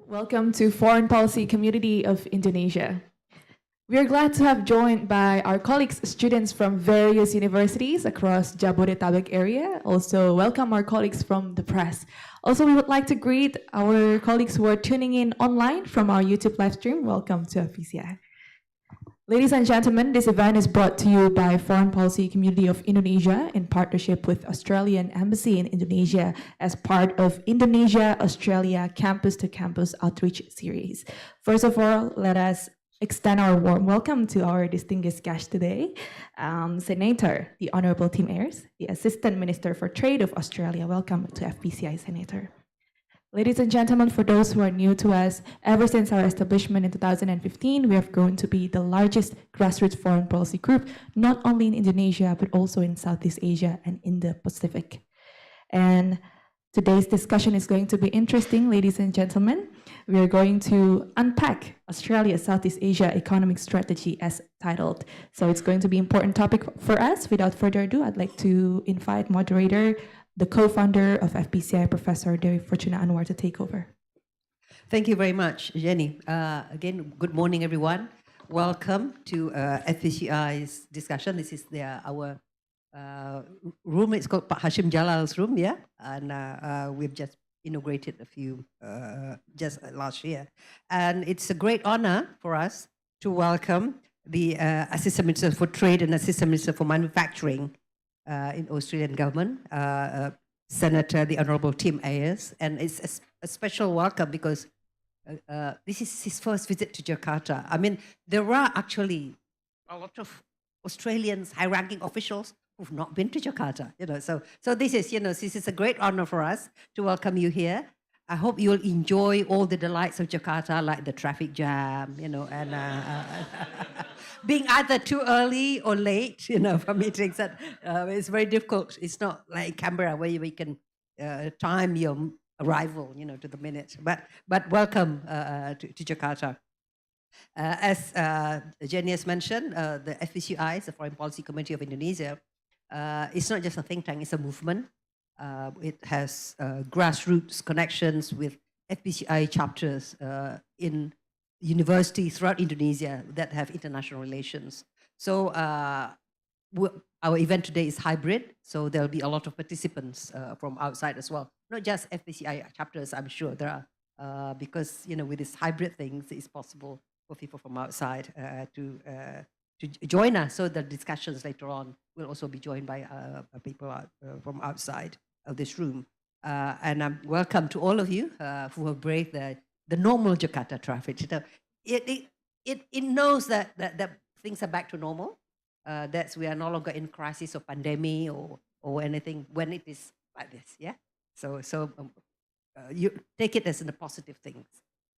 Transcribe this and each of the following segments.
Welcome to Foreign Policy Community of Indonesia. We are glad to have joined by our colleagues, students from various universities across Jabodetabek area. Also, welcome our colleagues from the press. Also, we would like to greet our colleagues who are tuning in online from our YouTube live stream. Welcome to FPCI. Ladies and gentlemen, this event is brought to you by Foreign Policy Community of Indonesia in partnership with Australian Embassy in Indonesia as part of Indonesia-Australia Campus to Campus Outreach Series. First of all, let us extend our warm welcome to our distinguished guest today, Senator, the Honorable Tim Ayres, the Assistant Minister for Trade of Australia. Welcome to FPCI, Senator. Ladies and gentlemen, for those who are new to us, ever since our establishment in 2015, we have grown to be the largest grassroots foreign policy group, not only in Indonesia, but also in Southeast Asia and in the Pacific. And today's discussion is going to be interesting, ladies and gentlemen. We are going to unpack Australia's Southeast Asia economic strategy as titled. So it's going to be an important topic for us. Without further ado, I'd like to invite moderator, the co-founder of FPCI, Professor Dewi Fortuna Anwar, to take over. Thank you very much, Jenny. Again, good morning, everyone. Welcome to FPCI's discussion. This is our room. It's called Pak Hashim Jalal's room, yeah? And we've just inaugurated a few just last year. And it's a great honor for us to welcome the Assistant Minister for Trade and Assistant Minister for Manufacturing in Australian government, Senator the Honourable Tim Ayres, and it's a special welcome because this is his first visit to Jakarta. I mean, there are actually a lot of Australians, high-ranking officials who've not been to Jakarta, So this is a great honour for us to welcome you here. I hope you'll enjoy all the delights of Jakarta, like the traffic jam, and being either too early or late, for meetings. That it's very difficult. It's not like Canberra where we can time your arrival, to the minute. But welcome to Jakarta. As Jenny has mentioned, the FPCI, the Foreign Policy Committee of Indonesia, it's not just a think tank; it's a movement. It has grassroots connections with FPCI chapters in universities throughout Indonesia that have international relations. So our event today is hybrid, so there'll be a lot of participants from outside as well. Not just FPCI chapters, I'm sure there are, because with this hybrid things, it's possible for people from outside to join us. So the discussions later on will also be joined by people from outside of this room. And welcome to all of you who have braved the normal Jakarta traffic. It knows that things are back to normal. That we are no longer in crisis or pandemic or anything when it is like this. Yeah. So you take it as a positive thing.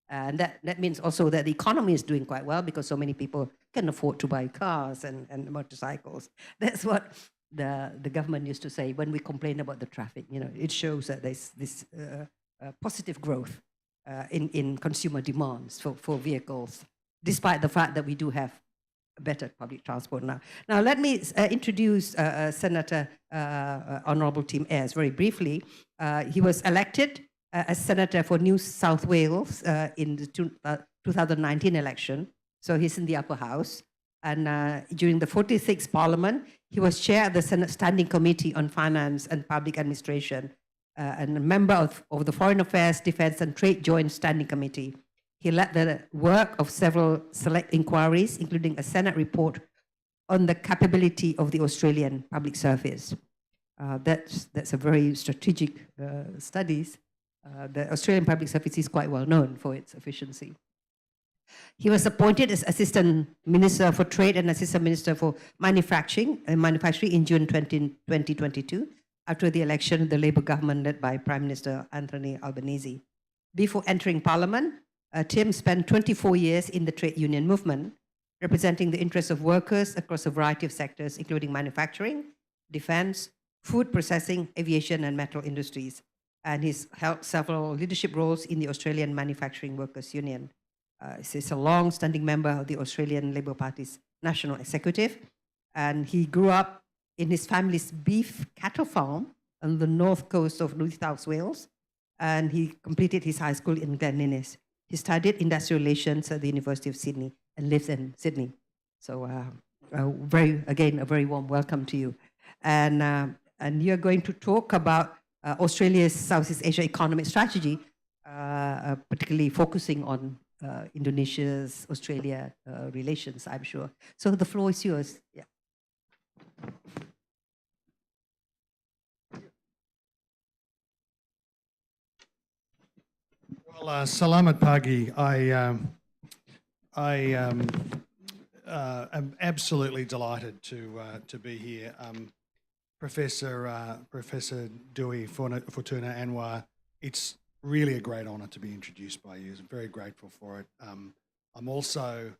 And that means also that the economy is doing quite well because so many people can afford to buy cars and motorcycles. That's what the government used to say when we complain about the traffic. It shows that there's this positive growth in consumer demands for vehicles, despite the fact that we do have better public transport now. Now, let me introduce Senator Honourable Tim Ayres very briefly. He was elected as Senator for New South Wales in the 2019 election. So he's in the upper house. And during the 46th Parliament, he was chair of the Senate Standing Committee on Finance and Public Administration and a member of the Foreign Affairs, Defence and Trade Joint Standing Committee. He led the work of several select inquiries, including a Senate report on the capability of the Australian Public Service. That's a very strategic studies. The Australian Public Service is quite well known for its efficiency. He was appointed as Assistant Minister for Trade and Assistant Minister for Manufacturing in June 2022, after the election of the Labour government led by Prime Minister Anthony Albanese. Before entering Parliament, Tim spent 24 years in the trade union movement, representing the interests of workers across a variety of sectors, including manufacturing, defence, food processing, aviation and metal industries. And he's held several leadership roles in the Australian Manufacturing Workers Union. He's a long-standing member of the Australian Labour Party's National Executive, and he grew up in his family's beef cattle farm on the north coast of New South Wales, and he completed his high school in Glen Innes. He studied industrial relations at the University of Sydney and lives in Sydney. So again, a very warm welcome to you. And you're going to talk about Australia's Southeast Asia economic strategy, particularly focusing on Indonesia's Australia relations, I'm sure. So the floor is yours. Yeah. Well, Selamat pagi. I am absolutely delighted to be here. Professor Dewey Fortuna Anwar, it's really a great honour to be introduced by you. I'm very grateful for it. I'm also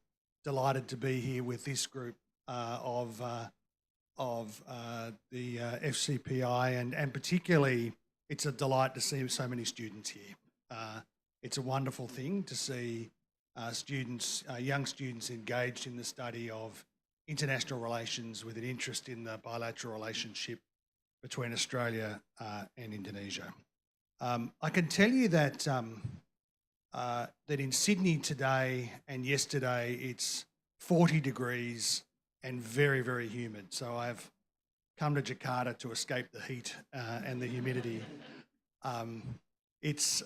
delighted to be here with this group of the FCPI, and particularly it's a delight to see so many students here. It's a wonderful thing to see young students engaged in the study of international relations with an interest in the bilateral relationship between Australia and Indonesia. I can tell you that that in Sydney today and yesterday it's 40 degrees and very, very humid. So I've come to Jakarta to escape the heat and the humidity. It's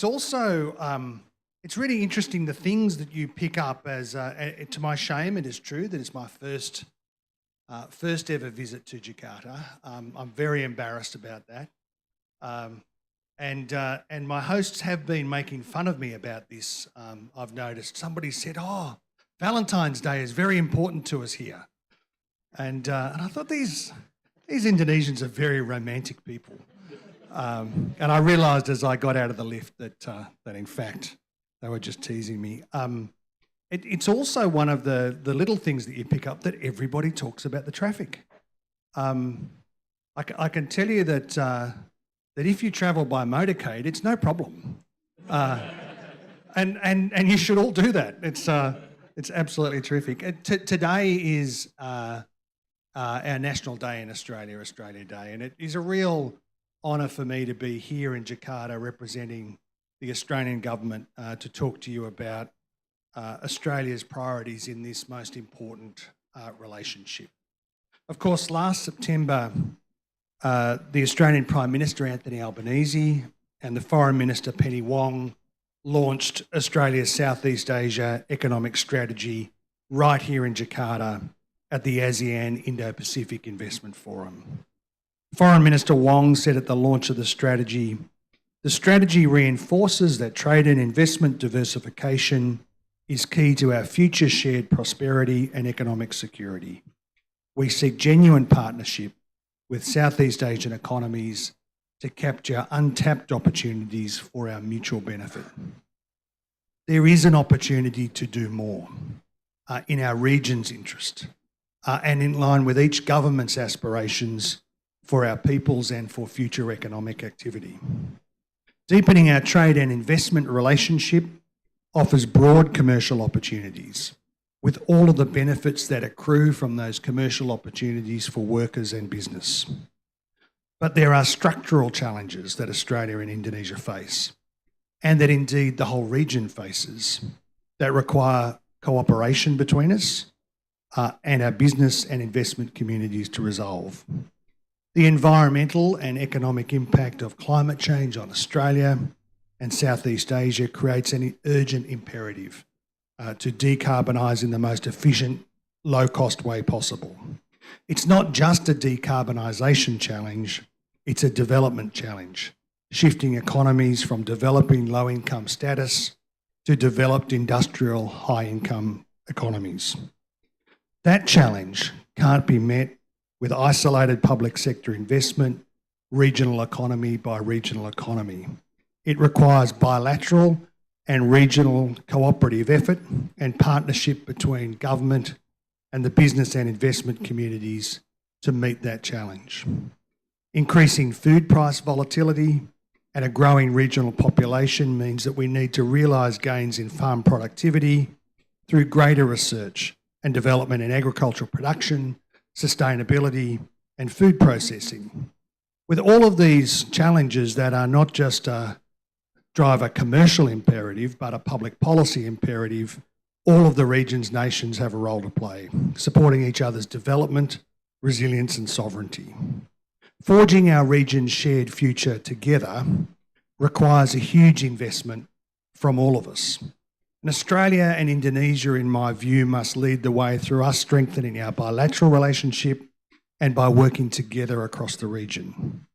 also it's really interesting the things that you pick up as to my shame it is true that it's my first ever visit to Jakarta. I'm very embarrassed about that, and my hosts have been making fun of me about this. I've noticed somebody said, "Oh, Valentine's Day is very important to us here," and I thought these Indonesians are very romantic people. And I realised as I got out of the lift that in fact they were just teasing me. It's also one of the little things that you pick up that everybody talks about the traffic. I can tell you that that if you travel by motorcade, it's no problem, and you should all do that. It's absolutely terrific. Today is our National Day in Australia, Australia Day, and it is a real honour for me to be here in Jakarta representing the Australian government to talk to you about Australia's priorities in this most important relationship. Of course, last September, the Australian Prime Minister Anthony Albanese and the Foreign Minister Penny Wong launched Australia's Southeast Asia economic strategy right here in Jakarta at the ASEAN Indo-Pacific Investment Forum. Foreign Minister Wong said at the launch of the strategy reinforces that trade and investment diversification is key to our future shared prosperity and economic security. We seek genuine partnership with Southeast Asian economies to capture untapped opportunities for our mutual benefit. There is an opportunity to do more in our region's interest and in line with each government's aspirations for our peoples and for future economic activity. Deepening our trade and investment relationship offers broad commercial opportunities, with all of the benefits that accrue from those commercial opportunities for workers and business. But there are structural challenges that Australia and Indonesia face, and that indeed the whole region faces, that require cooperation between us and our business and investment communities to resolve. The environmental and economic impact of climate change on Australia and Southeast Asia creates an urgent imperative to decarbonise in the most efficient, low-cost way possible. It's not just a decarbonisation challenge, it's a development challenge, shifting economies from developing low-income status to developed industrial high-income economies. That challenge can't be met with isolated public sector investment, regional economy by regional economy. It requires bilateral and regional cooperative effort and partnership between government and the business and investment communities to meet that challenge. Increasing food price volatility and a growing regional population means that we need to realise gains in farm productivity through greater research and development in agricultural production, sustainability and food processing. With all of these challenges that are not just drive a commercial imperative, but a public policy imperative, all of the region's nations have a role to play, supporting each other's development, resilience and sovereignty. Forging our region's shared future together requires a huge investment from all of us. And Australia and Indonesia, in my view, must lead the way through us strengthening our bilateral relationship and by working together across the region.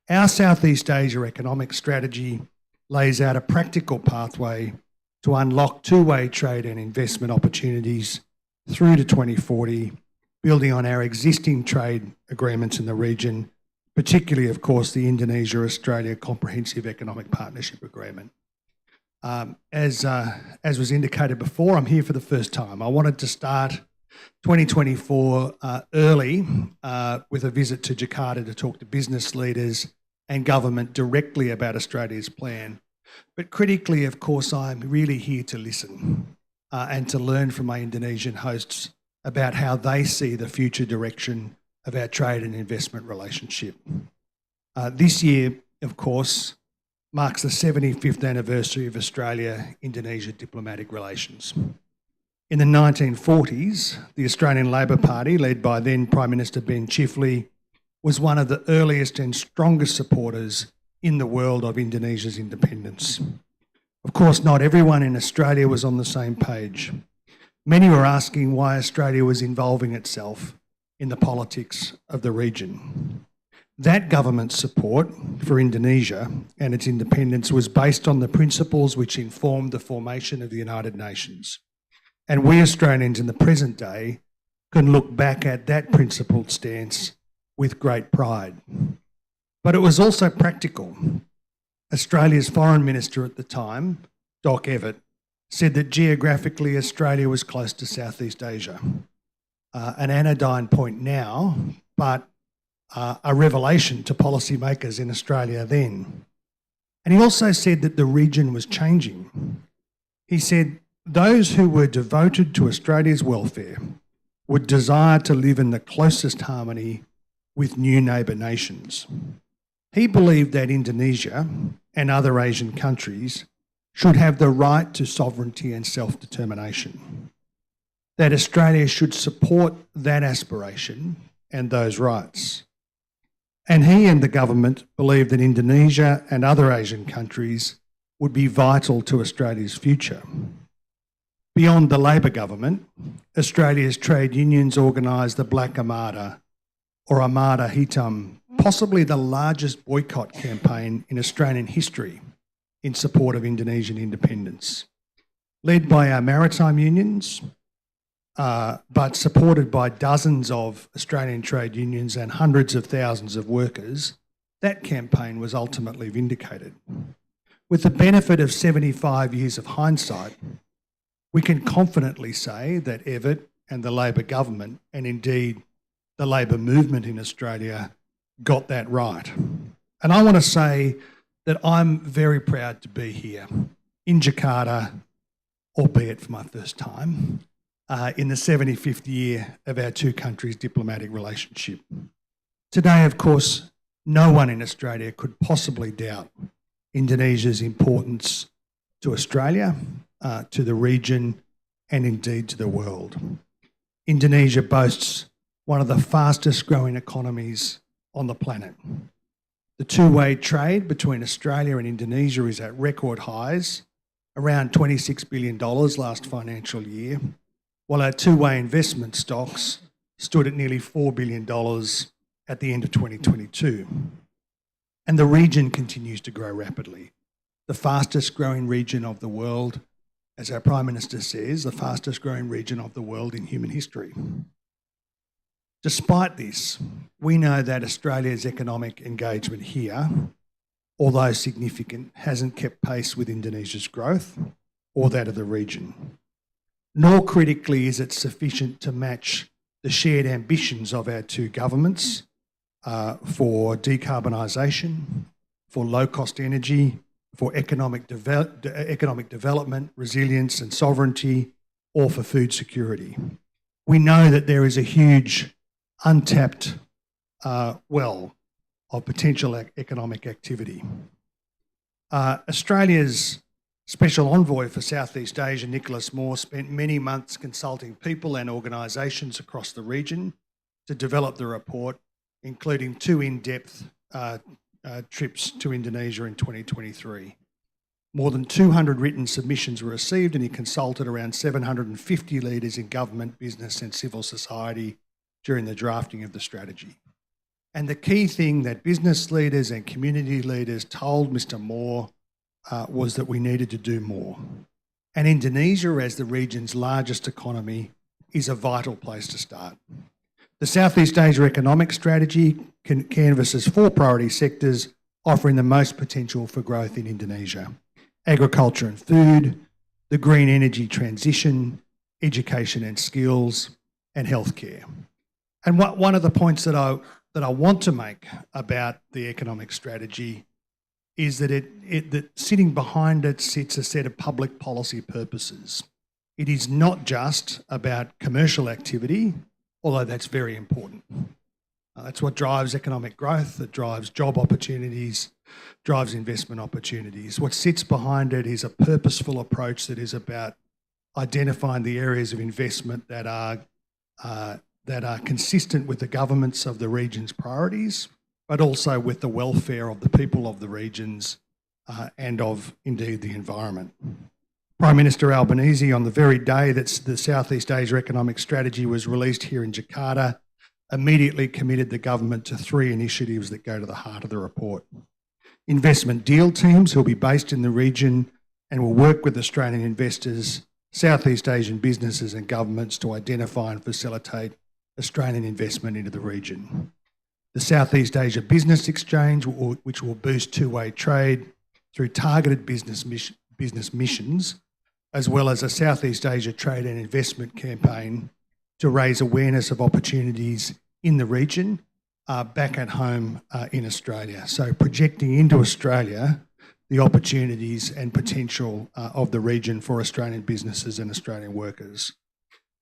Our Southeast Asia economic strategy lays out a practical pathway to unlock two-way trade and investment opportunities through to 2040, building on our existing trade agreements in the region, particularly, of course, the Indonesia-Australia Comprehensive Economic Partnership Agreement. As was indicated before, I'm here for the first time. I wanted to start 2024 early with a visit to Jakarta to talk to business leaders and government directly about Australia's plan. But critically, of course, I'm really here to listen and to learn from my Indonesian hosts about how they see the future direction of our trade and investment relationship. This year, of course, marks the 75th anniversary of Australia-Indonesia diplomatic relations. In the 1940s, the Australian Labor Party, led by then Prime Minister Ben Chifley, was one of the earliest and strongest supporters in the world of Indonesia's independence. Of course, not everyone in Australia was on the same page. Many were asking why Australia was involving itself in the politics of the region. That government's support for Indonesia and its independence was based on the principles which informed the formation of the United Nations. And we Australians in the present day can look back at that principled stance with great pride. But it was also practical. Australia's Foreign Minister at the time, Doc Evatt, said that geographically Australia was close to Southeast Asia. An anodyne point now, but a revelation to policymakers in Australia then. And he also said that the region was changing. He said those who were devoted to Australia's welfare would desire to live in the closest harmony with new neighbour nations. He believed that Indonesia and other Asian countries should have the right to sovereignty and self-determination, that Australia should support that aspiration and those rights. And he and the government believed that Indonesia and other Asian countries would be vital to Australia's future. Beyond the Labor government, Australia's trade unions organised the Black Armada, or Armada Hitam, possibly the largest boycott campaign in Australian history in support of Indonesian independence. Led by our maritime unions, but supported by dozens of Australian trade unions and hundreds of thousands of workers, that campaign was ultimately vindicated. With the benefit of 75 years of hindsight, we can confidently say that Evatt and the Labor government, and indeed the Labor movement in Australia, got that right. And I want to say that I'm very proud to be here in Jakarta, albeit for my first time, in the 75th year of our two countries' diplomatic relationship. Today, of course, no one in Australia could possibly doubt Indonesia's importance to Australia, to the region, and indeed to the world. Indonesia boasts one of the fastest growing economies on the planet. The two-way trade between Australia and Indonesia is at record highs, around $26 billion last financial year, while our two-way investment stocks stood at nearly $4 billion at the end of 2022. And the region continues to grow rapidly. The fastest growing region of the world, as our Prime Minister says, the fastest growing region of the world in human history. Despite this, we know that Australia's economic engagement here, although significant, hasn't kept pace with Indonesia's growth or that of the region. Nor critically is it sufficient to match the shared ambitions of our two governments for decarbonisation, for low-cost energy, for economic development, resilience and sovereignty, or for food security. We know that there is a huge untapped well of potential economic activity. Australia's Special Envoy for Southeast Asia, Nicholas Moore, spent many months consulting people and organisations across the region to develop the report, including 2 in-depth trips to Indonesia in 2023. More than 200 written submissions were received, and he consulted around 750 leaders in government, business and civil society during the drafting of the strategy. And the key thing that business leaders and community leaders told Mr. Moore was that we needed to do more. And Indonesia, as the region's largest economy, is a vital place to start. The Southeast Asia Economic Strategy canvasses 4 priority sectors offering the most potential for growth in Indonesia: agriculture and food, the green energy transition, education and skills, and healthcare. And one of the points that I want to make about the economic strategy is that that sitting behind it sits a set of public policy purposes. It is not just about commercial activity, although that's very important. That's what drives economic growth, that drives job opportunities, drives investment opportunities. What sits behind it is a purposeful approach that is about identifying the areas of investment that are consistent with the governments of the region's priorities, but also with the welfare of the people of the regions and of, indeed, the environment. Prime Minister Albanese, on the very day that the Southeast Asia Economic Strategy was released here in Jakarta, immediately committed the government to 3 initiatives that go to the heart of the report. Investment deal teams who will be based in the region and will work with Australian investors, Southeast Asian businesses and governments to identify and facilitate Australian investment into the region. The Southeast Asia Business Exchange, which will boost two-way trade through targeted business missions, as well as a Southeast Asia Trade and Investment campaign to raise awareness of opportunities in the region back at home in Australia. So projecting into Australia the opportunities and potential of the region for Australian businesses and Australian workers.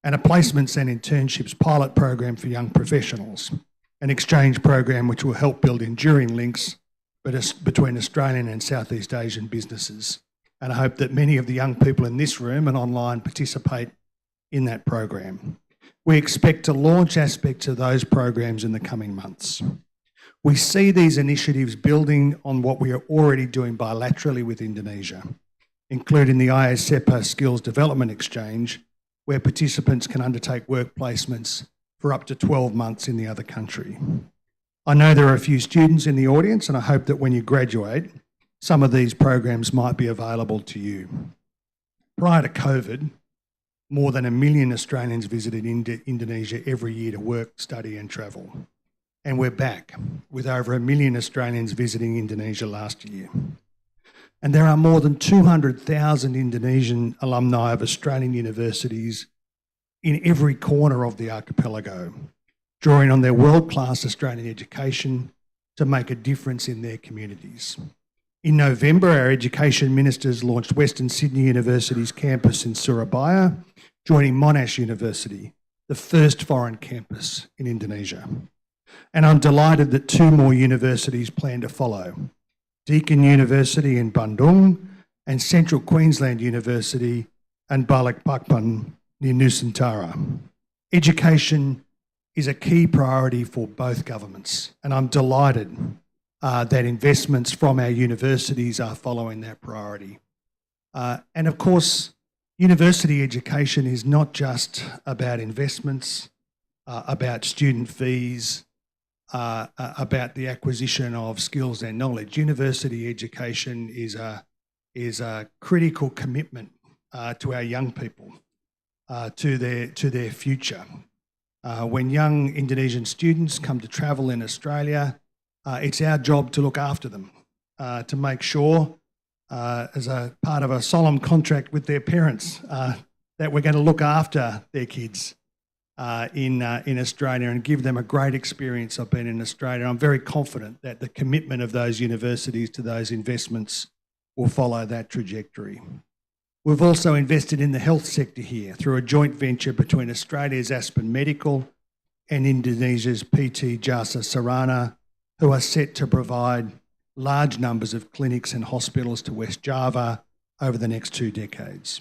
And a placements and internships pilot program for young professionals, an exchange program which will help build enduring links between Australian and Southeast Asian businesses. And I hope that many of the young people in this room and online participate in that program. We expect to launch aspects of those programs in the coming months. We see these initiatives building on what we are already doing bilaterally with Indonesia, including the Ayres Skills Development Exchange, where participants can undertake work placements for up to 12 months in the other country. I know there are a few students in the audience, and I hope that when you graduate, some of these programs might be available to you. Prior to COVID, more than 1 million Australians visited Indonesia every year to work, study and travel. And we're back with over 1 million Australians visiting Indonesia last year. And there are more than 200,000 Indonesian alumni of Australian universities in every corner of the archipelago, drawing on their world-class Australian education to make a difference in their communities. In November, our education ministers launched Western Sydney University's campus in Surabaya, joining Monash University, the first foreign campus in Indonesia. And I'm delighted that 2 more universities plan to follow: Deakin University in Bandung and Central Queensland University and Balikpapan near Nusantara. Education is a key priority for both governments, and I'm delighted that investments from our universities are following that priority. And of course, university education is not just about investments, about student fees, about the acquisition of skills and knowledge. University education is a critical commitment to our young people, to their future. When young Indonesian students come to travel in Australia, it's our job to look after them, to make sure, as a part of a solemn contract with their parents, that we're going to look after their kids in Australia and give them a great experience of being in Australia. I'm very confident that the commitment of those universities to those investments will follow that trajectory. We've also invested in the health sector here through a joint venture between Australia's Aspen Medical and Indonesia's PT Jasa Sarana, who are set to provide large numbers of clinics and hospitals to West Java over the next 2 decades.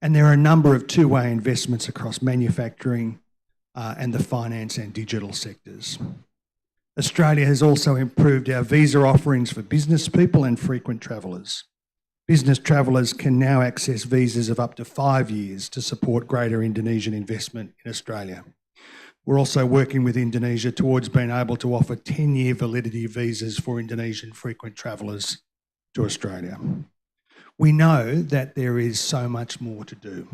And there are a number of two-way investments across manufacturing and the finance and digital sectors. Australia has also improved our visa offerings for business people and frequent travellers. Business travellers can now access visas of up to 5 years to support greater Indonesian investment in Australia. We're also working with Indonesia towards being able to offer 10-year validity visas for Indonesian frequent travellers to Australia. We know that there is so much more to do.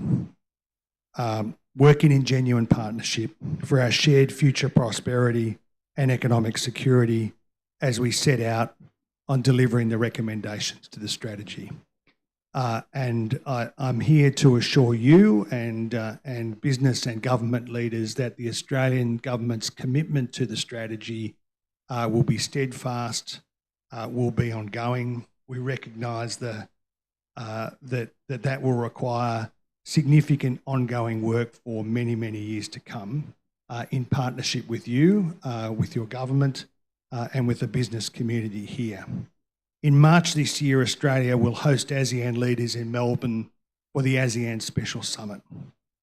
Working in genuine partnership for our shared future prosperity and economic security as we set out on delivering the recommendations to the strategy. And I'm here to assure you and business and government leaders that the Australian government's commitment to the strategy will be steadfast, will be ongoing. We recognise that will require significant ongoing work for many, many years to come in partnership with you, with your government and with the business community here. In March this year, Australia will host ASEAN leaders in Melbourne for the ASEAN Special Summit.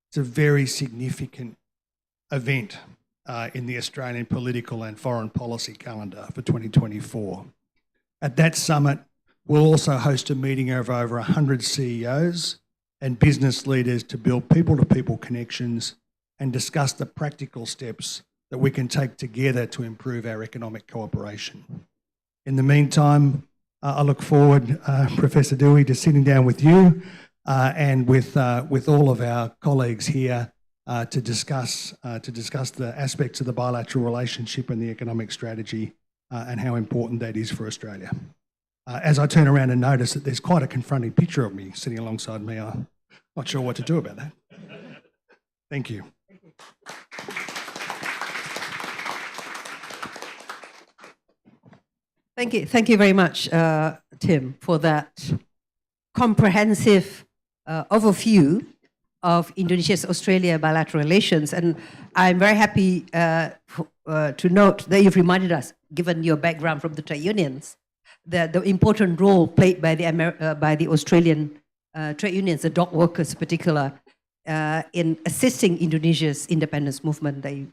It's a very significant event in the Australian political and foreign policy calendar for 2024. At that summit, we'll also host a meeting of over 100 CEOs and business leaders to build people-to-people connections and discuss the practical steps that we can take together to improve our economic cooperation. In the meantime, I look forward, Professor Dewey, to sitting down with you and with all of our colleagues here to discuss the aspects of the bilateral relationship and the economic strategy and how important that is for Australia. As I turn around and notice that there's quite a confronting picture of me sitting alongside me, I'm not sure what to do about that. Thank you. Thank you very much, Tim, for that comprehensive overview of Indonesia's-Australia bilateral relations. And I'm very happy to note that you've reminded us, given your background from the trade unions, that the important role played by the Australian trade unions, the dock workers in particular, in assisting Indonesia's independence movement. They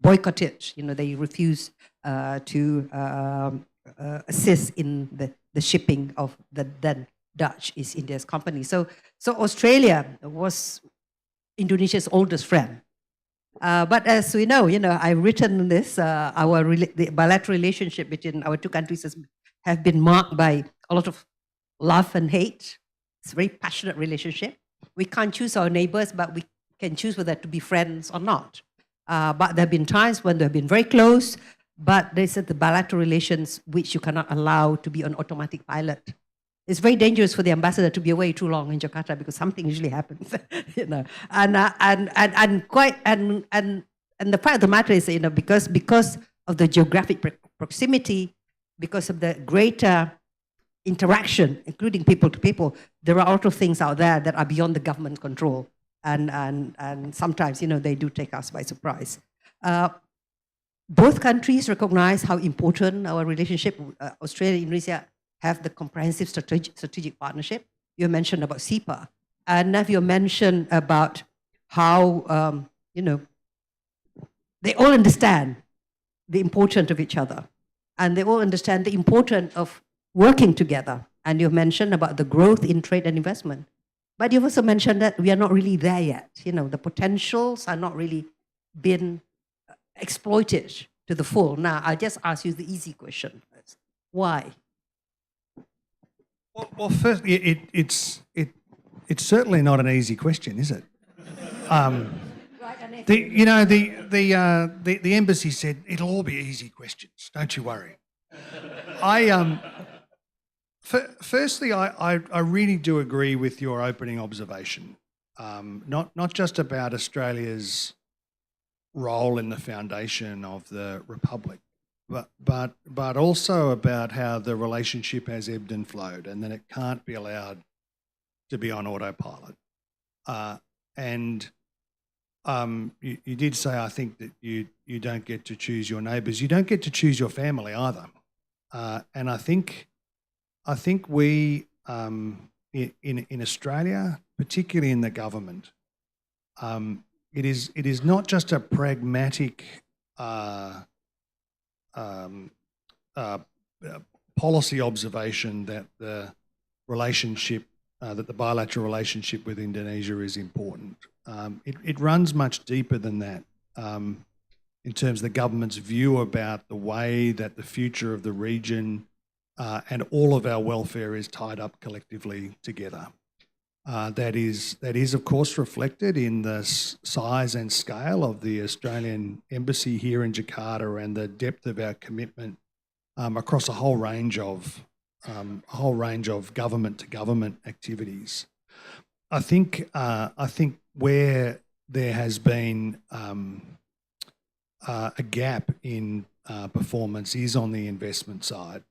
boycotted, they refused to assist in the shipping of the then Dutch East India's company. So Australia was Indonesia's oldest friend. But as we know, I've written this, the bilateral relationship between our two countries have been marked by a lot of love and hate. It's a very passionate relationship. We can't choose our neighbors, but we can choose whether to be friends or not. But there have been times when they've been very close, but they said the bilateral relations which you cannot allow to be on automatic pilot. It's very dangerous for the ambassador to be away too long in Jakarta because something usually happens, And the fact of the matter is, because of the geographic proximity, because of the greater interaction, including people to people, there are a lot of things out there that are beyond the government control, and sometimes they do take us by surprise. Both countries recognize how important our relationship, Australia and Indonesia, have the comprehensive strategic partnership. You mentioned about CEPA, and Nav, you mentioned about how they all understand the importance of each other, and they all understand the importance of working together. And you mentioned about the growth in trade and investment, but you've also mentioned that we are not really there yet. The potentials are not really been exploited to the full. Now, I'll just ask you the easy question first. Why? Well, first, it's certainly not an easy question, is it? The embassy said it'll all be easy questions. Don't you worry. Firstly, I really do agree with your opening observation. Not just about Australia's role in the foundation of the Republic, but also about how the relationship has ebbed and flowed, and that it can't be allowed to be on autopilot. You did say, I think, that you don't get to choose your neighbours. You don't get to choose your family either. And I think we in Australia, particularly in the government, it is not just a pragmatic policy observation that the relationship, that the bilateral relationship with Indonesia is important. It runs much deeper than that in terms of the government's view about the way that the future of the region and all of our welfare is tied up collectively together. That is, of course, reflected in the size and scale of the Australian embassy here in Jakarta and the depth of our commitment across a whole range of government to government activities. I think where there has been a gap in performance is on the investment side,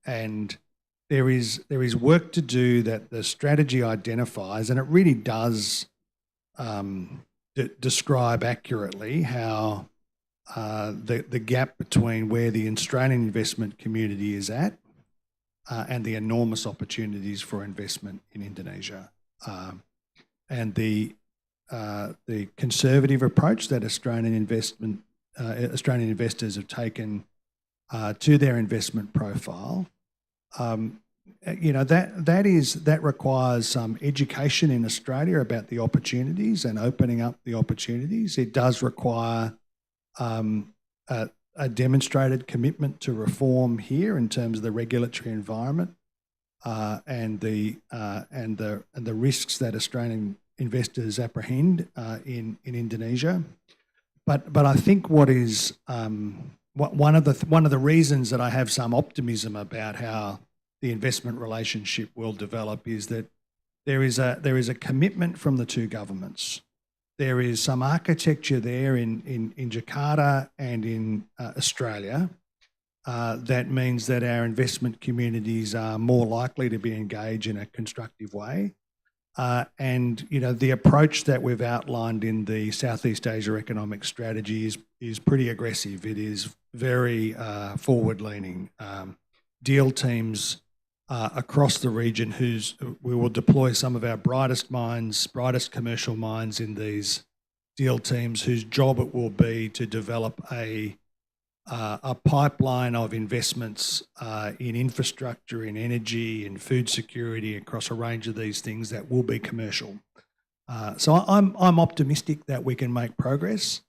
and there is work to do that the strategy identifies, and it really does describe accurately how the gap between where the Australian investment community is at and the enormous opportunities for investment in Indonesia, and the conservative approach that Australian investors have taken to their investment profile. That requires some education in Australia about the opportunities and opening up the opportunities. It does require a demonstrated commitment to reform here in terms of the regulatory environment and the risks that Australian investors apprehend in Indonesia. But I think what is one of the reasons that I have some optimism about how the investment relationship will develop is that there is a commitment from the two governments. There is some architecture there in Jakarta and in Australia that means that our investment communities are more likely to be engaged in a constructive way. And the approach that we've outlined in the Southeast Asia Economic Strategy is pretty aggressive. It is very forward-leaning. Deal teams across the region we will deploy some of our brightest commercial minds in these deal teams, whose job it will be to develop a pipeline of investments in infrastructure, in energy, in food security, across a range of these things that will be commercial. So I'm optimistic that we can make progress,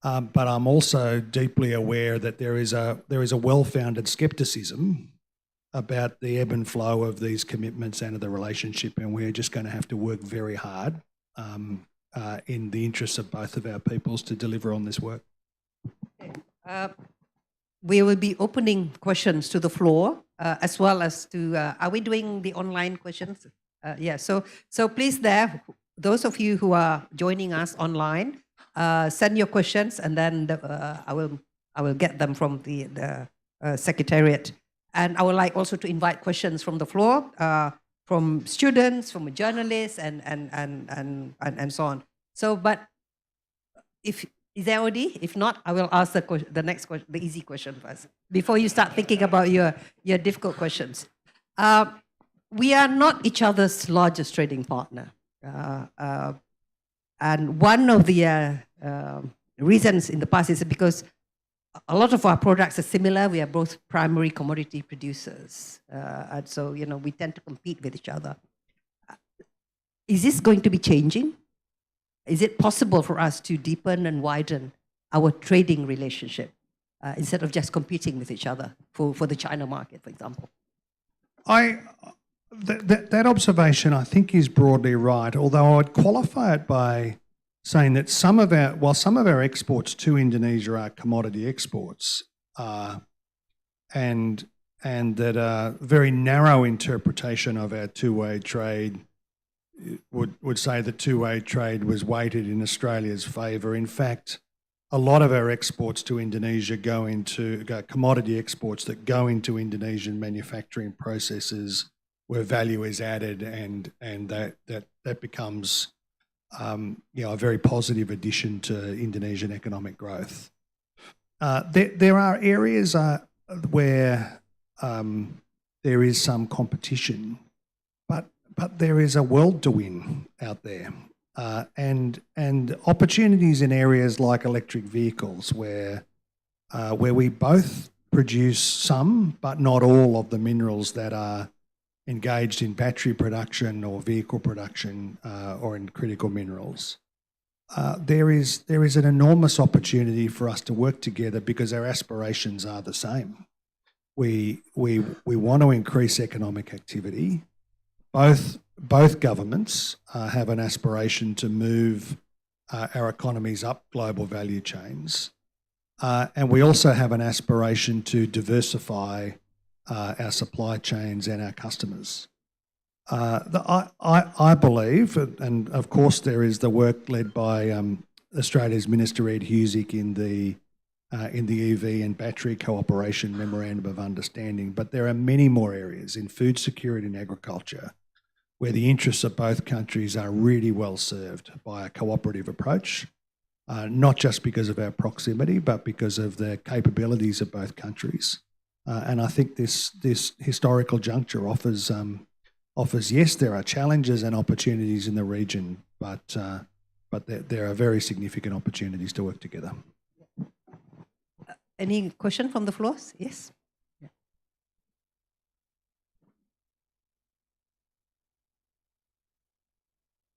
but I'm also deeply aware that there is a well-founded scepticism about the ebb and flow of these commitments and of the relationship, and we're just going to have to work very hard in the interests of both of our peoples to deliver on this work. We will be opening questions to the floor as well as to. Are we doing the online questions? Yeah. So please, those of you who are joining us online, send your questions, and then I will get them from the secretariat. And I would like also to invite questions from the floor, from students, from journalists, and so on. So, but is there already? If not, I will ask the next question, the easy question first, before you start thinking about your difficult questions. We are not each other's largest trading partner, and one of the reasons in the past is because a lot of our products are similar. We are both primary commodity producers, and so we tend to compete with each other. Is this going to be changing? Is it possible for us to deepen and widen our trading relationship instead of just competing with each other for the China market, for example? That observation, I think, is broadly right, although I'd qualify it by saying that while some of our exports to Indonesia are commodity exports, and that a very narrow interpretation of our two-way trade would say that two-way trade was weighted in Australia's favour. In fact, a lot of our exports to Indonesia go commodity exports that go into Indonesian manufacturing processes where value is added, and that becomes a very positive addition to Indonesian economic growth. There are areas where there is some competition, but there is a world to win out there, and opportunities in areas like electric vehicles where we both produce some but not all of the minerals that are engaged in battery production or vehicle production or in critical minerals. There is an enormous opportunity for us to work together because our aspirations are the same. We want to increase economic activity. Both governments have an aspiration to move our economies up global value chains, and we also have an aspiration to diversify our supply chains and our customers. I believe, and of course there is the work led by Australia's Minister Ed Husic in the EV and battery cooperation memorandum of understanding, but there are many more areas in food security and agriculture where the interests of both countries are really well served by a cooperative approach, not just because of our proximity, but because of the capabilities of both countries. And I think this historical juncture offers, yes, there are challenges and opportunities in the region, but there are very significant opportunities to work together. Any question from the floor? Yes.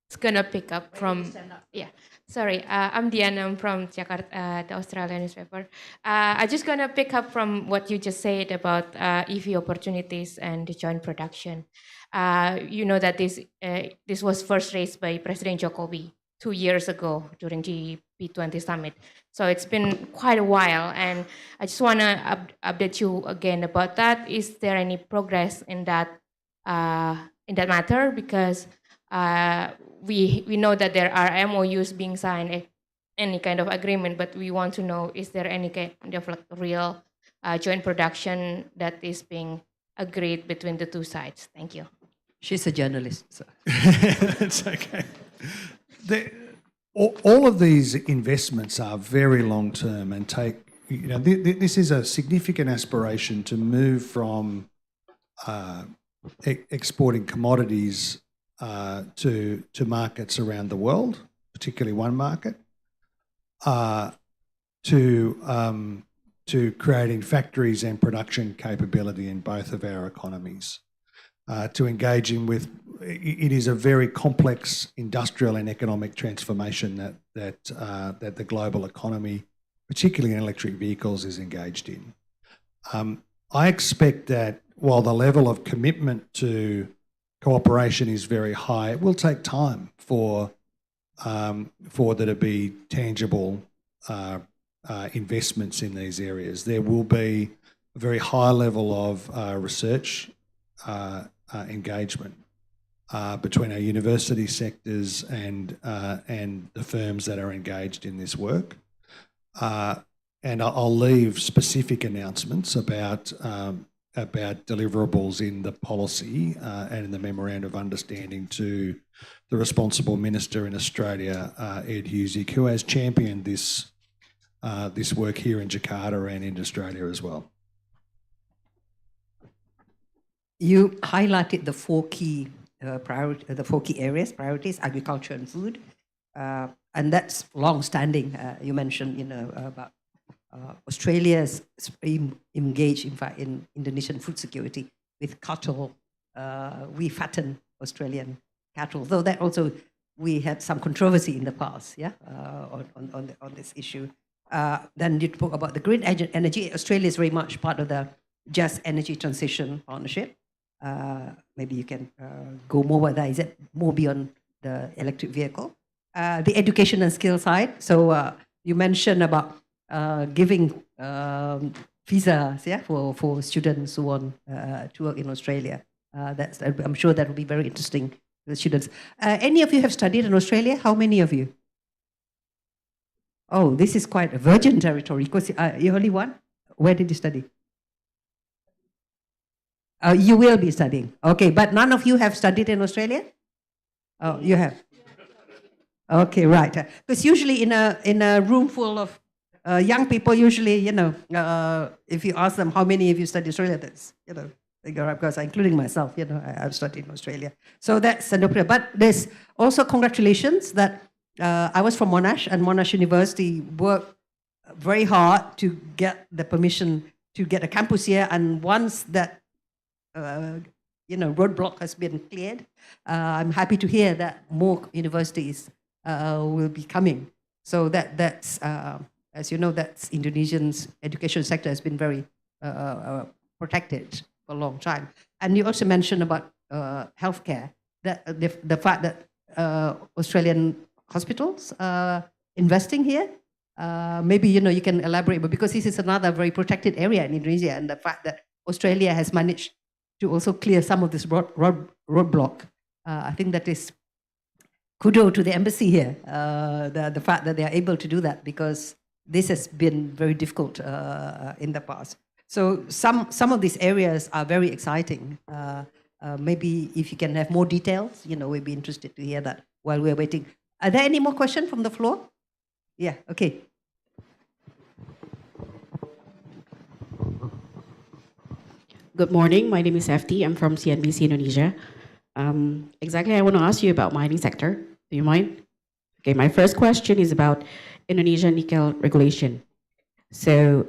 It's gonna pick up from, yeah. Sorry, I'm Diana. I'm from Jakarta, the Australian newspaper. I just gonna pick up from what you just said about EV opportunities and the joint production. You know that this was first raised by President Jokowi 2 years ago during the P20 summit. So it's been quite a while, and I just wanna update you again about that. Is there any progress in that matter? Because we know that there are MOUs being signed, any kind of agreement, but we want to know, is there any kind of like real joint production that is being agreed between the two sides? Thank you. She's a journalist. So. That's okay. All of these investments are very long term and take, this is a significant aspiration to move from exporting commodities to markets around the world, particularly one market, to creating factories and production capability in both of our economies, to engaging with. It is a very complex industrial and economic transformation that the global economy, particularly in electric vehicles, is engaged in. I expect that while the level of commitment to cooperation is very high, it will take time for there to be tangible investments in these areas. There will be a very high level of research engagement between our university sectors and the firms that are engaged in this work. And I'll leave specific announcements about deliverables in the policy and in the memorandum of understanding to the responsible minister in Australia, Ed Husic, who has championed this work here in Jakarta and in Australia as well. You highlighted the four key priorities: agriculture and food, and that's long-standing. You mentioned, about Australia's engaged, in fact, in Indonesian food security with cattle. We fatten Australian cattle, though that also we had some controversy in the past, on this issue. Then you talk about the green energy. Australia is very much part of the Just Energy Transition Partnership. Maybe you can go more with that. Is it more beyond the electric vehicle? The education and skill side. So you mentioned about giving visas, for students who want to work in Australia. I'm sure that will be very interesting to the students. Any of you have studied in Australia? How many of you? Oh, this is quite a virgin territory. Because you're only one. Where did you study? You will be studying. Okay, but none of you have studied in Australia? Oh, you have. Okay, right. Because usually in a room full of young people usually, if you ask them how many of you study Australia, that's, they go up, because including myself, I've studied in Australia. So that's no problem. But there's also congratulations that I was from Monash, and Monash University worked very hard to get the permission to get a campus here. And once that, roadblock has been cleared, I'm happy to hear that more universities will be coming. So that's as you know, that's Indonesian's education sector has been very protected for a long time. And you also mentioned about healthcare, that the fact that Australian hospitals are investing here. Maybe you can elaborate, but because this is another very protected area in Indonesia, and the fact that Australia has managed to also clear some of this roadblock, I think that is kudos to the embassy here. The fact that they are able to do that, because this has been very difficult in the past. So some of these areas are very exciting. Maybe if you can have more details, we'd be interested to hear that while we're waiting. Are there any more questions from the floor? Yeah, okay. Good morning. My name is FT. I'm from CNBC Indonesia. Exactly, I want to ask you about mining sector. Do you mind? Okay, my first question is about Indonesian nickel regulation. So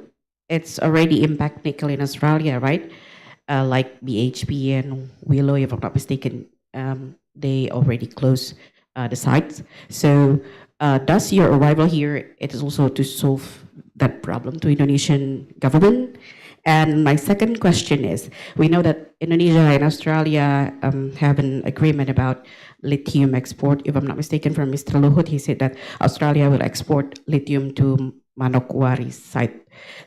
it's already impact nickel in Australia, right? Like BHP and Willow, if I'm not mistaken, they already closed the sites. So does your arrival here, it is also to solve that problem to Indonesian government? And my second question is, we know that Indonesia and Australia have an agreement about lithium export. If I'm not mistaken, from Mr. Luhut, he said that Australia will export lithium to Manokwari site.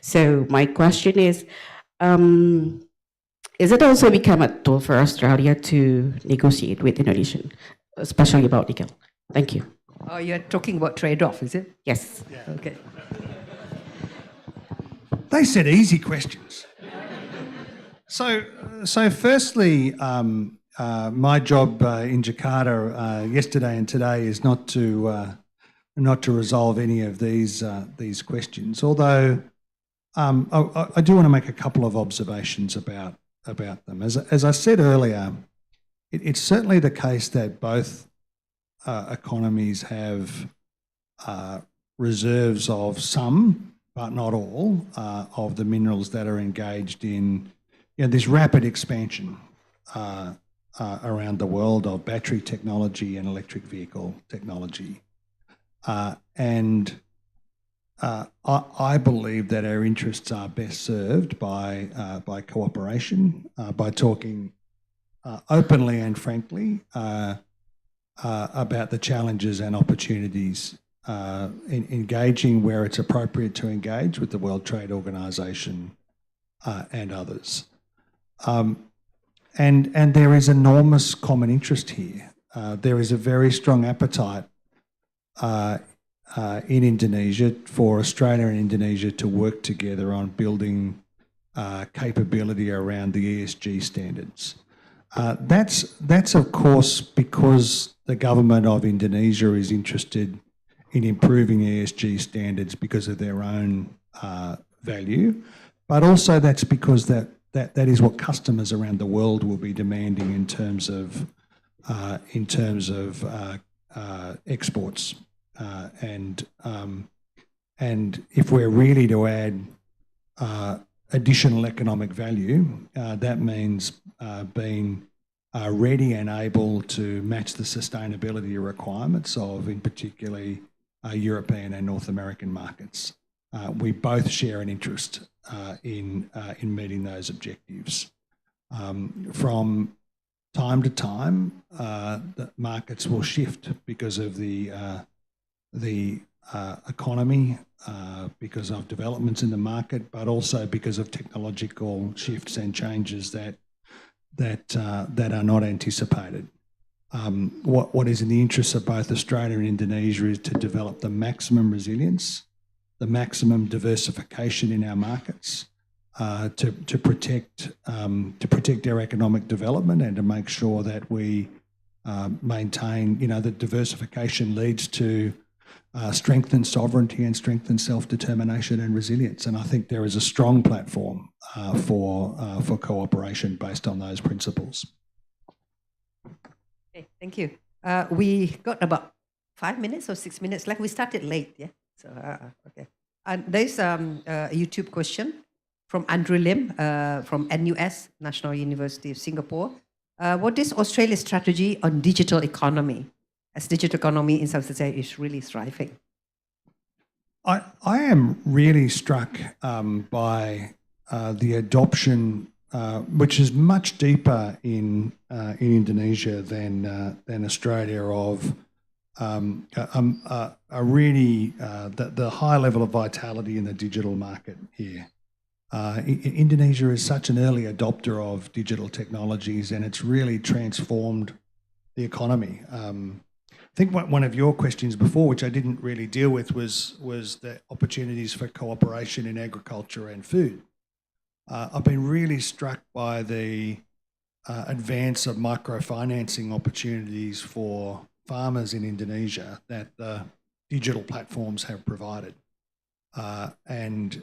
So my question is it also become a tool for Australia to negotiate with Indonesia, especially about nickel? Thank you. Oh, you're talking about trade-off, is it? Yes. Yeah. Okay. They said easy questions. So firstly, my job in Jakarta yesterday and today is not to resolve any of these questions. Although I do want to make a couple of observations about them. As I said earlier, it's certainly the case that both economies have reserves of some, but not all, of the minerals that are engaged in this rapid expansion around the world of battery technology and electric vehicle technology. And I believe that our interests are best served by cooperation, by talking openly and frankly about the challenges and opportunities, engaging where it's appropriate to engage with the World Trade Organization and others. And there is enormous common interest here. There is a very strong appetite in Indonesia for Australia and Indonesia to work together on building capability around the ESG standards. That's of course because the government of Indonesia is interested in improving ESG standards because of their own value, but also that's because that is what customers around the world will be demanding in terms of exports. And if we're really to add additional economic value, that means being ready and able to match the sustainability requirements of, in particularly, European and North American markets. We both share an interest in meeting those objectives. From time to time, the markets will shift because of the economy, because of developments in the market, but also because of technological shifts and changes that are not anticipated. What is in the interests of both Australia and Indonesia is to develop the maximum resilience, the maximum diversification in our markets, to protect our economic development and to make sure that we maintain, that diversification leads to strengthen sovereignty and strengthen self-determination and resilience. And I think there is a strong platform for cooperation based on those principles. Okay, thank you. We got about 5 minutes or 6 minutes left. We started late, yeah. So okay. And there's a YouTube question from Andrew Lim from NUS, National University of Singapore. What is Australia's strategy on digital economy, as digital economy in Southeast Asia is really thriving? I am really struck by the adoption, which is much deeper in Indonesia than Australia, of a really the high level of vitality in the digital market here. Indonesia is such an early adopter of digital technologies, and it's really transformed the economy. I think one of your questions before, which I didn't really deal with, was the opportunities for cooperation in agriculture and food. I've been really struck by the advance of microfinancing opportunities for farmers in Indonesia that the digital platforms have provided. When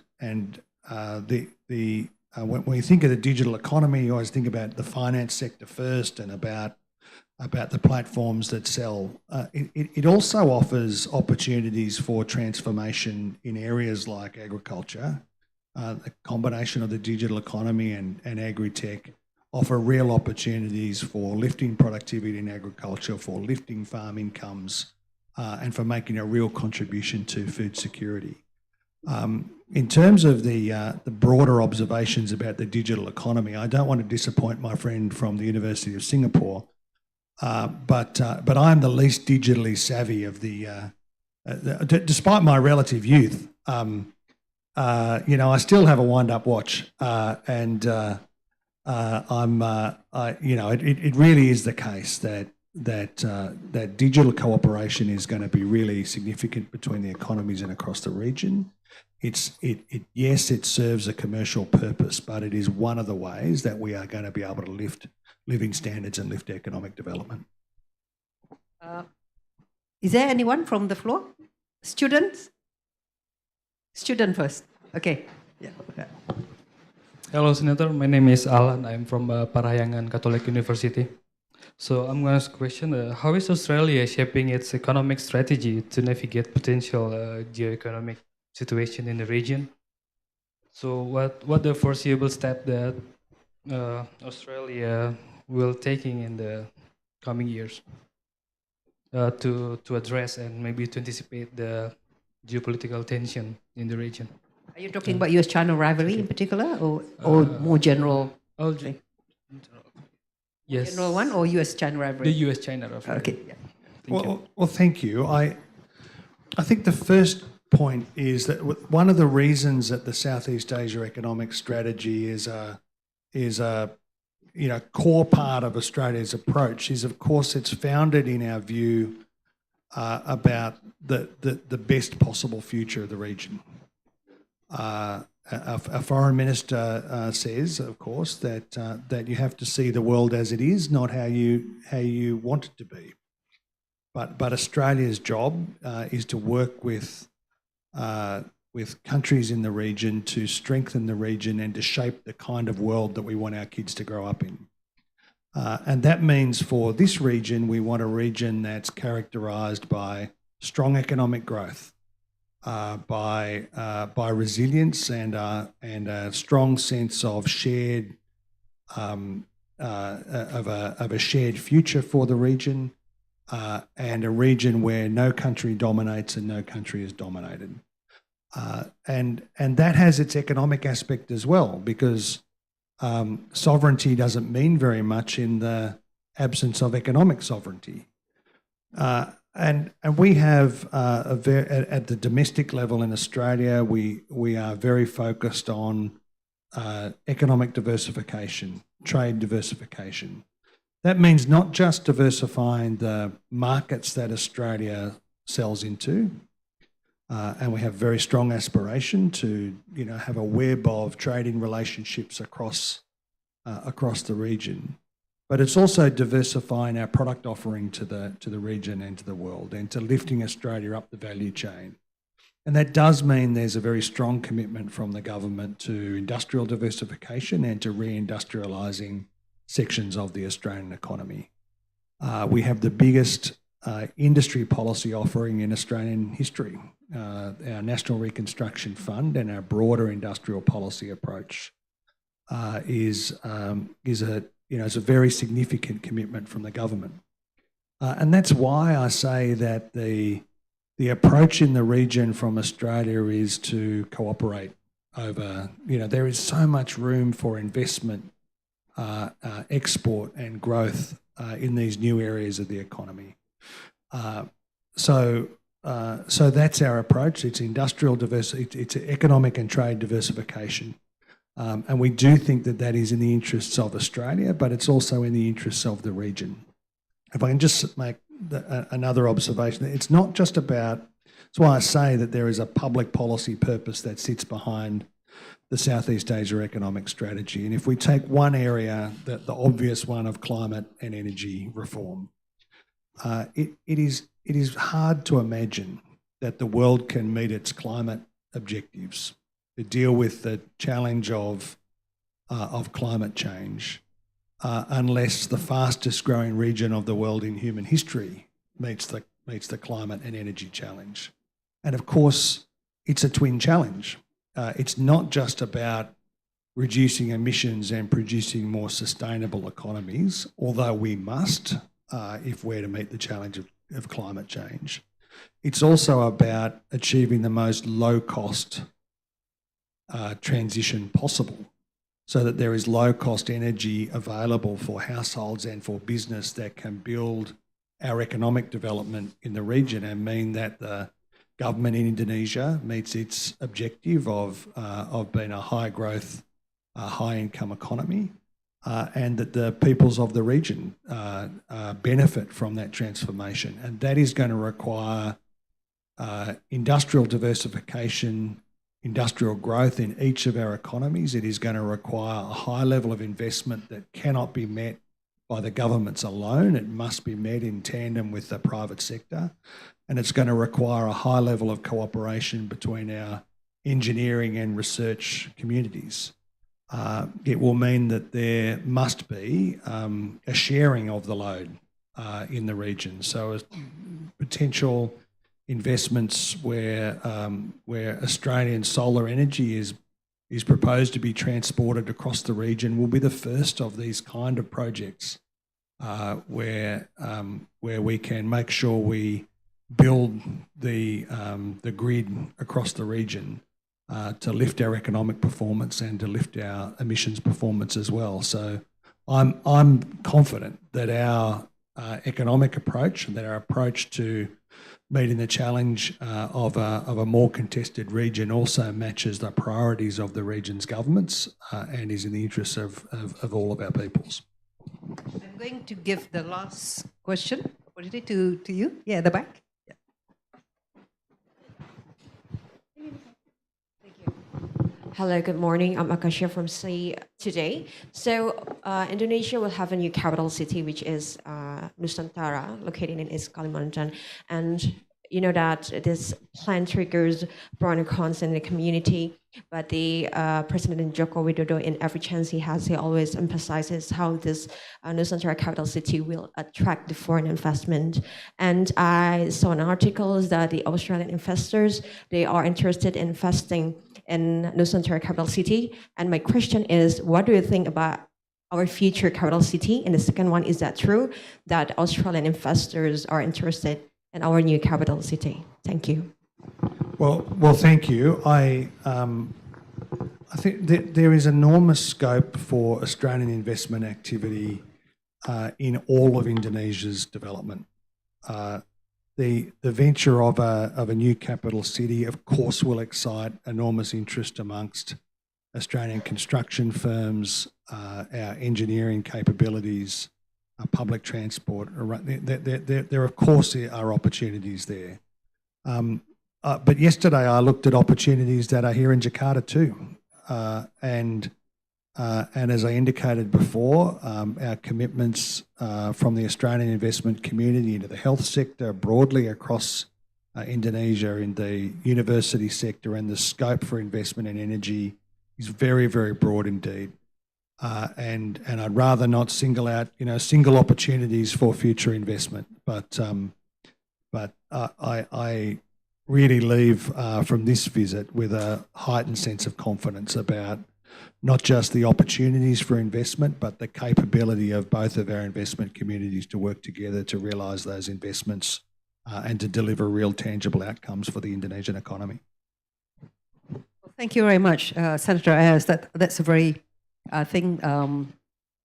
we think of the digital economy, you always think about the finance sector first and about the platforms that sell. It also offers opportunities for transformation in areas like agriculture. The combination of the digital economy and agri-tech offer real opportunities for lifting productivity in agriculture, for lifting farm incomes, and for making a real contribution to food security. In terms of the broader observations about the digital economy, I don't want to disappoint my friend from the University of Singapore, but I'm the least digitally savvy of despite my relative youth. I still have a wind-up watch, and it really is the case that digital cooperation is going to be really significant between the economies and across the region. Yes, it serves a commercial purpose, but it is one of the ways that we are going to be able to lift living standards and lift economic development. Is there anyone from the floor? Students? Student first. Okay. Yeah. Hello, Senator. My name is Alan. I'm from Parahyangan Catholic University. So I'm going to ask a question. How is Australia shaping its economic strategy to navigate potential geoeconomic situation in the region? So what the foreseeable step that Australia will taking in the coming years to address and maybe to anticipate the geopolitical tension in the region? Are you talking about US-China rivalry in particular, or more general? Yes. General one, or US-China rivalry? The US-China rivalry. Okay. Yeah. Well, thank you. I think the first point is that one of the reasons that the Southeast Asia economic strategy is a core part of Australia's approach is, of course, it's founded in our view about the best possible future of the region. Our foreign minister says, of course, that you have to see the world as it is, not how you want it to be. But Australia's job is to work with countries in the region to strengthen the region and to shape the kind of world that we want our kids to grow up in. And that means for this region, we want a region that's characterised by strong economic growth, by resilience and a strong sense of shared of a shared future for the region, and a region where no country dominates and no country is dominated. And that has its economic aspect as well, because sovereignty doesn't mean very much in the absence of economic sovereignty. And we have at the domestic level in Australia, we are very focused on economic diversification, trade diversification. That means not just diversifying the markets that Australia sells into, and we have very strong aspiration to have a web of trading relationships across the region. but it's also diversifying our product offering to the region and to the world, and to lifting Australia up the value chain. And that does mean there's a very strong commitment from the government to industrial diversification and to reindustrialising sections of the Australian economy. We have the biggest industry policy offering in Australian history. Our National Reconstruction Fund and our broader industrial policy approach is a very significant commitment from the government. And that's why I say that the approach in the region from Australia is to cooperate over, there is so much room for investment, export and growth in these new areas of the economy. So that's our approach. It's industrial diversity, it's economic and trade diversification. And we do think that is in the interests of Australia, but it's also in the interests of the region. If I can just make another observation, it's not just about, that's why I say that there is a public policy purpose that sits behind the Southeast Asia economic strategy. And if we take one area, the obvious one of climate and energy reform, it is hard to imagine that the world can meet its climate objectives to deal with the challenge of climate change unless the fastest growing region of the world in human history meets the climate and energy challenge. And of course, it's a twin challenge. It's not just about reducing emissions and producing more sustainable economies, although we must if we're to meet the challenge of climate change. It's also about achieving the most low-cost transition possible, so that there is low-cost energy available for households and for business that can build our economic development in the region and mean that the government in Indonesia meets its objective of being a high-growth, high-income economy, and that the peoples of the region benefit from that transformation. And that is going to require industrial diversification, industrial growth in each of our economies. It is going to require a high level of investment that cannot be met by the governments alone. It must be met in tandem with the private sector. And it's going to require a high level of cooperation between our engineering and research communities. It will mean that there must be a sharing of the load in the region. So potential investments where Australian solar energy is proposed to be transported across the region will be the first of these kind of projects where we can make sure we build the grid across the region to lift our economic performance and to lift our emissions performance as well. So I'm confident that our economic approach and that our approach to meeting the challenge of a more contested region also matches the priorities of the region's governments and is in the interests of all of our peoples. I'm going to give the last question opportunity to you. Yeah, at the back. Yeah. Hello, good morning. I'm Akasha from C today. So Indonesia will have a new capital city, which is Nusantara, located in East Kalimantan. And you know that this plan triggers pros and cons in the community, but the President Joko Widodo, in every chance he has, he always emphasizes how this Nusantara capital city will attract the foreign investment. And I saw an article that the Australian investors, they are interested in investing in Nusantara capital city. And my question is, what do you think about our future capital city? And the second one, is that true that Australian investors are interested in our new capital city? Thank you. Well, thank you. I think that there is enormous scope for Australian investment activity in all of Indonesia's development. The venture of a new capital city, of course, will excite enormous interest amongst Australian construction firms, our engineering capabilities, our public transport. There of course are opportunities there. But yesterday I looked at opportunities that are here in Jakarta too. And And as I indicated before, our commitments from the Australian investment community into the health sector broadly across Indonesia in the university sector and the scope for investment in energy is very, very broad indeed. And I'd rather not single out, single opportunities for future investment. But I really leave from this visit with a heightened sense of confidence about not just the opportunities for investment, but the capability of both of our investment communities to work together to realise those investments and to deliver real tangible outcomes for the Indonesian economy. Thank you very much, Senator Ayres. That's a very, I think,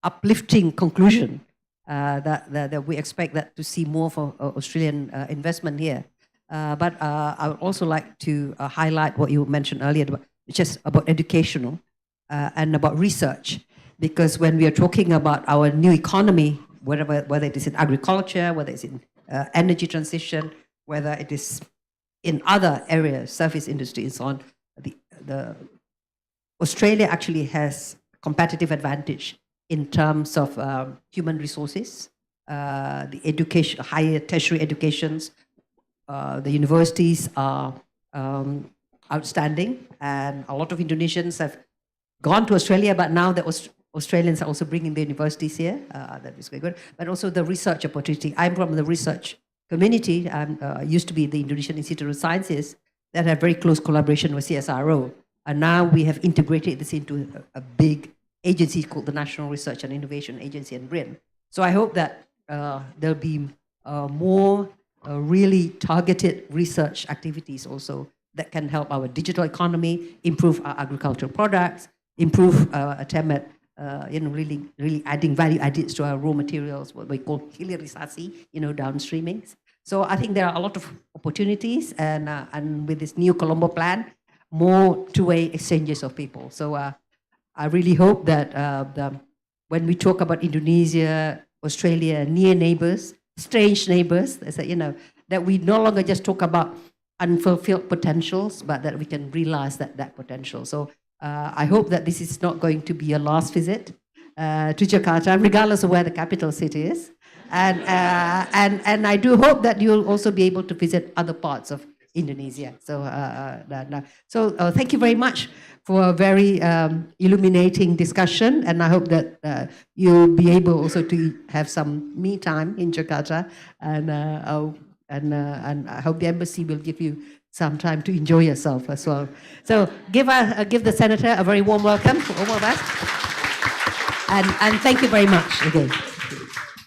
uplifting conclusion that we expect that to see more for Australian investment here. But I would also like to highlight what you mentioned earlier, just about educational and about research. Because when we are talking about our new economy, whether it is in agriculture, whether it's in energy transition, whether it is in other areas, service industry and so on, the Australia actually has competitive advantage in terms of human resources, the education, higher tertiary educations. The universities are outstanding, and a lot of Indonesians have gone to Australia, but now the Australians are also bringing the universities here. That is very good. But also the research opportunity. I'm from the research community. I used to be the Indonesian Institute of Sciences that have very close collaboration with CSIRO. And now we have integrated this into a big agency called the National Research and Innovation Agency and RIN. So I hope that there'll be more really targeted research activities also that can help our digital economy, improve our agricultural products, improve attempt at really adding value adds to our raw materials, what we call hilirisasi, downstreaming. So I think there are a lot of opportunities, and with this new Colombo plan, more two-way exchanges of people. So I really hope that when we talk about Indonesia, Australia, near neighbors, strange neighbors, that we no longer just talk about unfulfilled potentials, but that we can realize that potential. So I hope that this is not going to be a last visit to Jakarta, regardless of where the capital city is. And I do hope that you'll also be able to visit other parts of Indonesia. So thank you very much for a very illuminating discussion, and I hope that you'll be able also to have some me time in Jakarta, and I hope the embassy will give you some time to enjoy yourself as well. So give the senator a very warm welcome for all of us, and thank you very much again.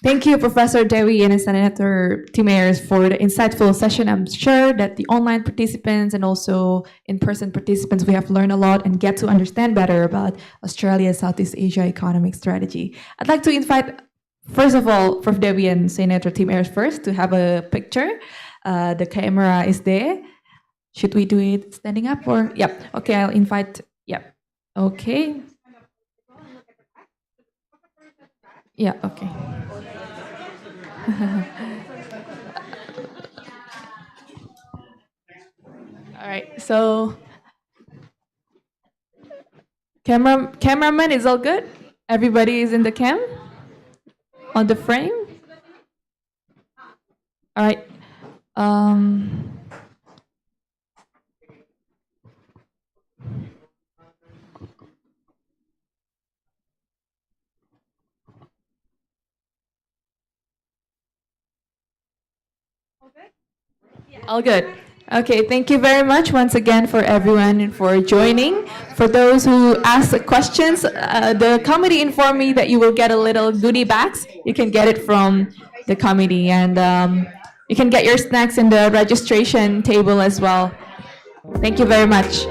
Thank you, Professor Dewi and Senator Tim Ayres, for the insightful session. I'm sure that the online participants and also in-person participants, we have learned a lot and get to understand better about Australia's Southeast Asia economic strategy. I'd like to invite, first of all, Prof. Dewi and Senator Tim Ayres first to have a picture. The camera is there. Should we do it standing up or? Yep. Okay, I'll invite. Yep. Okay. Yeah, okay. All right, so cameraman is all good? Everybody is in the cam? On the frame? All right. All good. Okay, thank you very much once again for everyone for joining. For those who asked questions, the committee informed me that you will get a little goodie bags. You can get it from the committee, and you can get your snacks in the registration table as well. Thank you very much.